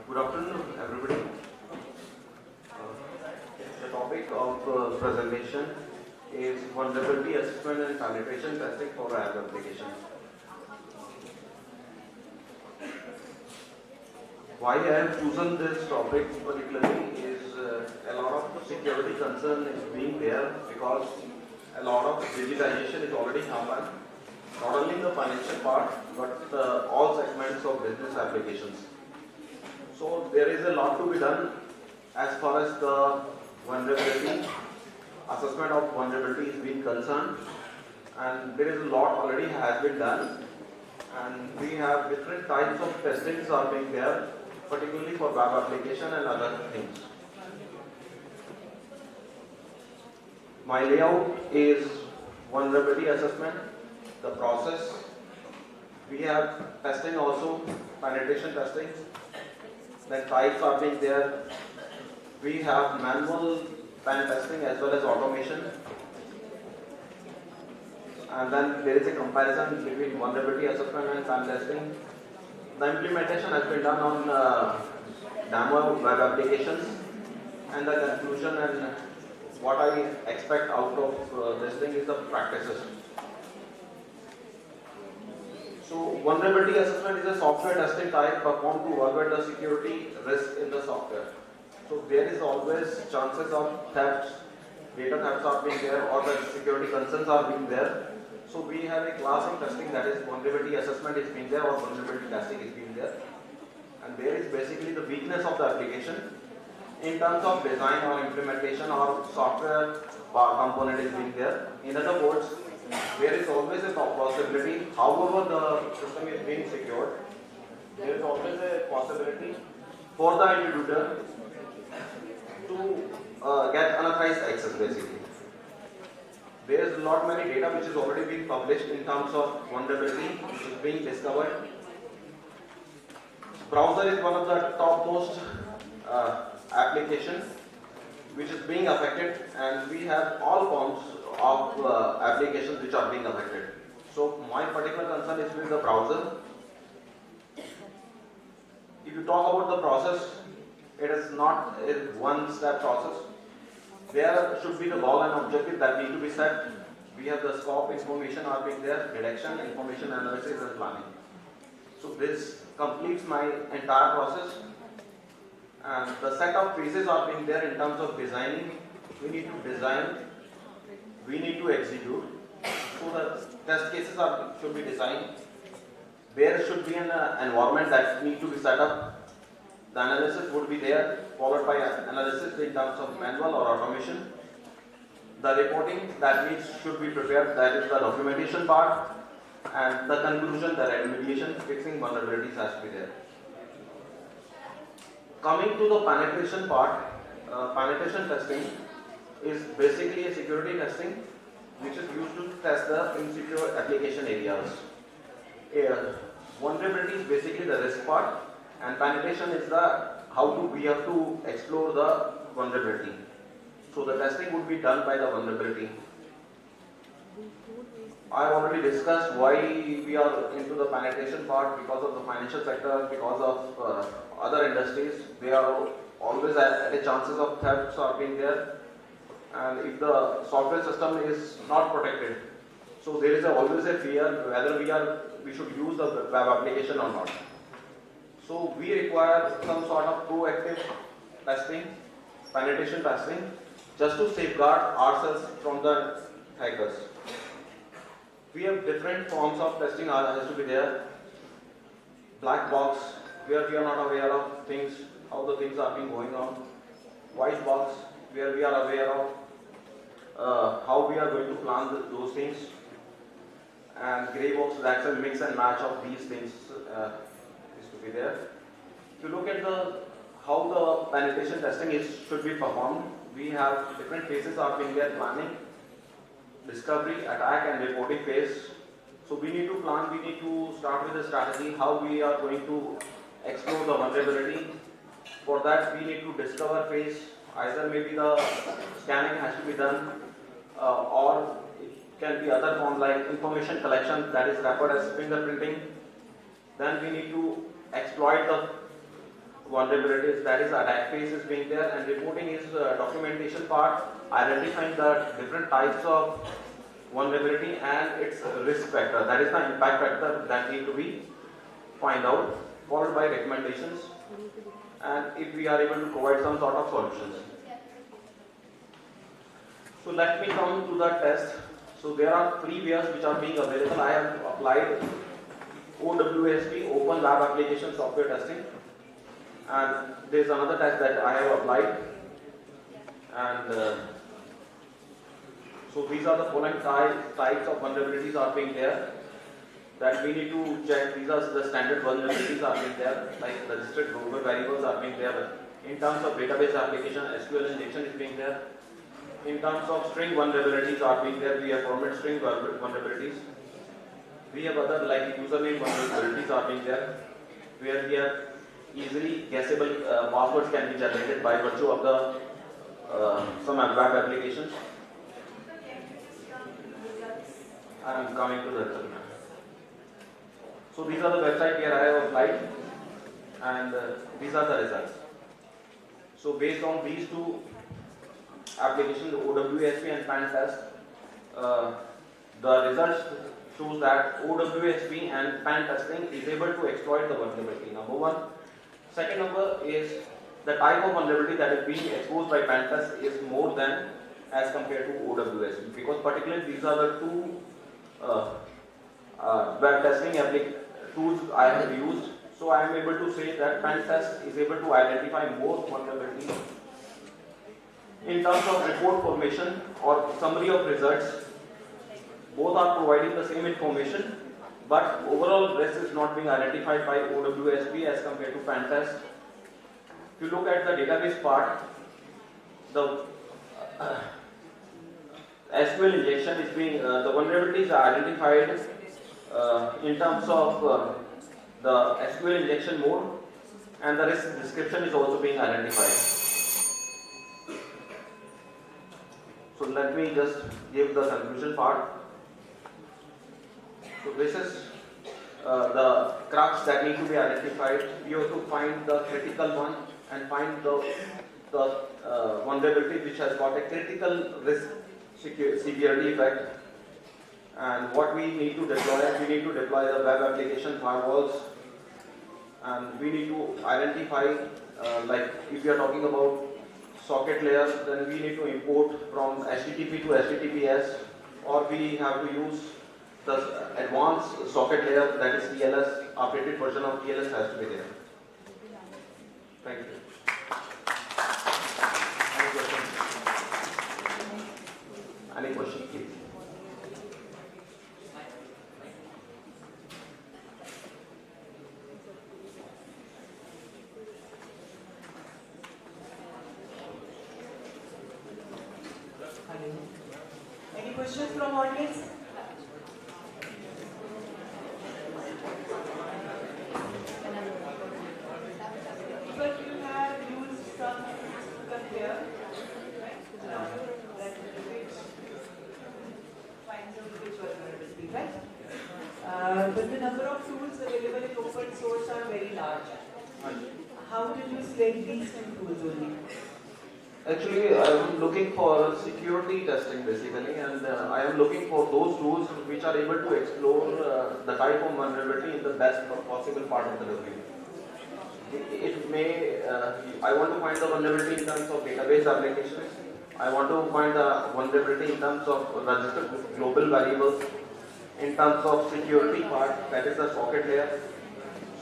Good afternoon, everybody. The topic of presentation is vulnerability assessment and penetration testing for web application. Why I have chosen this topic particularly is a lot of security concern is being there because a lot of digitization is already happened, not only in the financial part but all segments of business applications. So there is a lot to be done as far as the vulnerability, assessment of vulnerability is being concerned, and there is a lot already has been done, and we have different types of testings are being there, particularly for web application and other things. My layout is vulnerability assessment, the process. We have testing also, penetration testing. Then types are being there. We have manual pen testing as well as automation. And then there is a comparison between vulnerability assessment and pen testing. The implementation has been done on demo web applications, and the conclusion and what I expect out of this thing is the practices. So vulnerability assessment is a software testing type performed to evaluate the security risk in the software. So there is always chances of thefts, data thefts are being there, or the security concerns are being there. So we have a class of testing that is vulnerability assessment is being there or vulnerability testing is being there. And there is basically the weakness of the application in terms of design or implementation or software component is being there. In other words, there is always a possibility, however the system is being secured, there is always a possibility for the intruder to get unauthorized access basically. There is not many data which is already being published in terms of vulnerability which is being discovered. Browser is one of the topmost applications which is being affected, and we have all forms of applications which are being affected. So my particular concern is with the browser. If you talk about the process, it is not a one-step process. There should be the goal and objective that need to be set. We have the scope information are being there, detection, information analysis and planning. So this completes my entire process. And the set of phases are being there in terms of designing. We need to design, we need to execute. So the test cases should be designed. There should be an environment that needs to be set up. The analysis would be there, followed by analysis in terms of manual or automation. The reporting that should be prepared, that is the documentation part, and the conclusion, the remediation, fixing vulnerabilities has to be there. Coming to the penetration part, penetration testing is basically a security testing which is used to test the insecure application areas. Vulnerability is basically the risk part, and penetration is the we have to explore the vulnerability. So the testing would be done by the vulnerability. I already discussed why we are into the penetration part because of the financial sector, because of other industries. They are always at the chances of thefts are being there, and if the software system is not protected, so there is always a fear whether we should use the web application or not. So we require some sort of proactive testing, penetration testing, just to safeguard ourselves from the hackers. We have different forms of testing has to be there. Black box, where we are not aware of things, how the things are being going on. White box, where we are aware of how we are going to plan those things. And grey box, that's a mix and match of these things is to be there. If you look at how the penetration testing should be performed, we have different phases are being there: planning, discovery, attack and reporting phase. So we need to plan, we need to start with a strategy, how we are going to explore the vulnerability. For that we need to discover phase, either maybe the scanning has to be done or it can be other form like information collection, that is referred as fingerprinting. Then we need to exploit the vulnerabilities, that is attack phase is being there, and reporting is documentation part, identifying the different types of vulnerability and its risk factor, that is the impact factor that need to be find out, followed by recommendations, and if we are able to provide some sort of solutions. So let me come to the test. So there are 3 ways which are being available. I have applied OWASP, Open Lab Application Software Testing, and there is another test that I have applied, and so these are the following types of vulnerabilities are being there that we need to check. These are the standard vulnerabilities are being there, like registered global variables are being there. In terms of database application, SQL injection is being there. In terms of string vulnerabilities are being there, we have format string vulnerabilities. We have other like username vulnerabilities are being there, where we have easily guessable passwords can be generated by virtue of the some web applications. I am coming to the result. So these are the website where I have applied, and these are the results. So based on these 2 applications, OWASP and PAN test, the results shows that OWASP and PAN testing is able to exploit the vulnerability. Number 1. Second number is the type of vulnerability that is being exposed by PAN test is more than as compared to OWASP, because particularly these are the 2 web testing tools I have used. So I am able to say that PAN test is able to identify more vulnerabilities. In terms of report formation or summary of results, both are providing the same information, but overall risk is not being identified by OWASP as compared to PAN test. If you look at the database part, the SQL injection is being, the vulnerabilities are identified in terms of the SQL injection mode, and the risk description is also being identified. So let me just give the conclusion part. So this is the crux that need to be identified. We have to find the critical one and find the vulnerability which has got a critical risk severity effect. And what we need to deploy the web application firewalls, and we need to identify like if we are talking about socket layers, then we need to import from HTTP to HTTPS, or we have to use the advanced socket layer, that is TLS, updated version of TLS has to be there. Thank you. Any questions, please? Any questions from audience? But you have used some here, right? That which finds out which vulnerability, right? But the number of tools available in open source are very large. How did you select these 2 tools only? Actually, I am looking for security testing basically, and I am looking for those tools which are able to explore the type of vulnerability in the best possible part of the domain. It may, I want to find the vulnerability in terms of database applications. I want to find the vulnerability in terms of registered global variables, in terms of security part, that is the socket layer.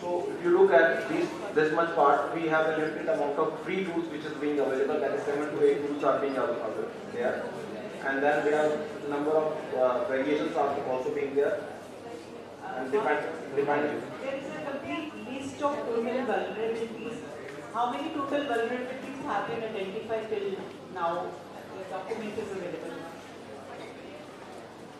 So if you look at this much part, we have a limited amount of free tools which is being available, that is 7 to 8 tools are being available there. And then there are a number of variations are also being there. And depending. There is a complete list of total vulnerabilities. How many total vulnerabilities have been identified till now? The document is available.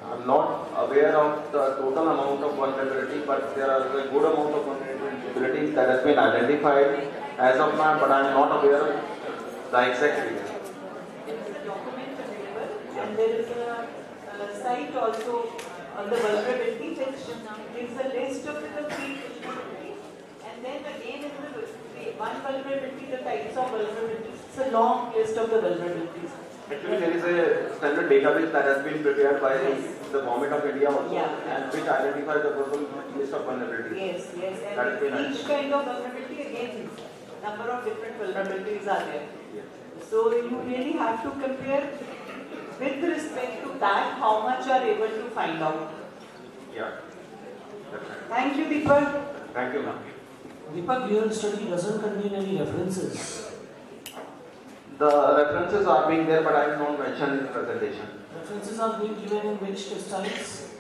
I'm not aware of the total amount of vulnerability, but there are a good amount of vulnerabilities that has been identified as of now, but I'm not aware of the exact figure. There is a document available, and there is a site also on the vulnerability which gives a list of the complete vulnerabilities, and then again in the one vulnerability, the types of vulnerabilities, it's a long list of the vulnerabilities. Actually, there is a standard database that has been prepared by the Government of India also, and which identifies the total list of vulnerabilities. Yes, and each kind of vulnerability, again, number of different vulnerabilities are there. Yes. So you really have to compare with respect to that how much you are able to find out. Yeah. That's right. Thank you, Deepak. Thank you, ma'am. Deepak, your study doesn't contain any references. The references are being there, but I have not mentioned in the presentation. References are being given in which styles?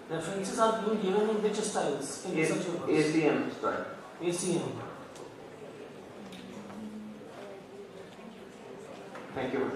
References are being given in which styles? In research papers? ACM style. ACM. Thank you.